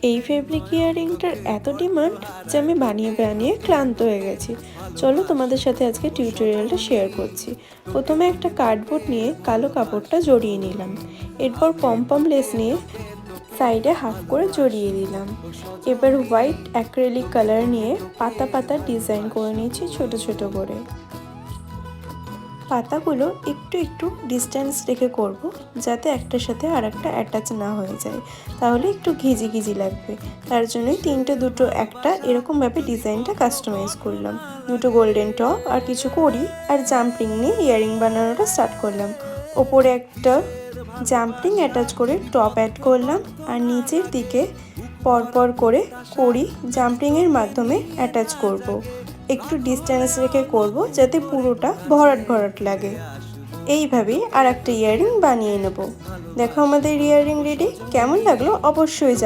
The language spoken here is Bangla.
এই ফেব্রিক ইয়াররিংটার এত ডিমান্ড যে আমি বানিয়ে বানিয়ে ক্লান্ত হয়ে গেছি। চলো তোমাদের সাথে আজকে টিউটোরিয়ালটা শেয়ার করছি। প্রথমে একটা কার্ডবোর্ড নিয়ে কালো কাপড়টা জড়িয়ে নিলাম। এরপর পমপম লেস নিয়ে সাইডে হাফ করে জড়িয়ে দিলাম। এবার হোয়াইট অ্যাক্রিলিক কালার নিয়ে পাতা পাতা ডিজাইন করে নিয়েছি ছোট ছোট করে। পাতাগুলো একটু একটু ডিস্টেন্স রেখে করব, যাতে একটার সাথে আর একটা অ্যাটাচ না হয়ে যায়, তাহলে একটু ঘিজি ঘিজি লাগবে। তার জন্যই তিনটে দুটো একটা এরকমভাবে ডিজাইনটা কাস্টমাইজ করলাম। দুটো গোল্ডেন টপ আর কিছু কড়ি আর জাম্পিং নিয়ে ইয়াররিং বানানোটা স্টার্ট করলাম। ওপরে একটা জাম্পিং অ্যাটাচ করে টপ অ্যাড করলাম, আর নিচের দিকে পরপর করে কড়ি জাম্পিংয়ের মাধ্যমে অ্যাটাচ করব। একটু ডিস্টেন্স রেখে করব, যাতে পুরোটা ভরাট ভরাট লাগে। এইভাবেই আর একটা ইয়াররিং বানিয়ে নেব। দেখো আমাদের ইয়াররিং রেডি। কেমন লাগলো অবশ্যই জানিও।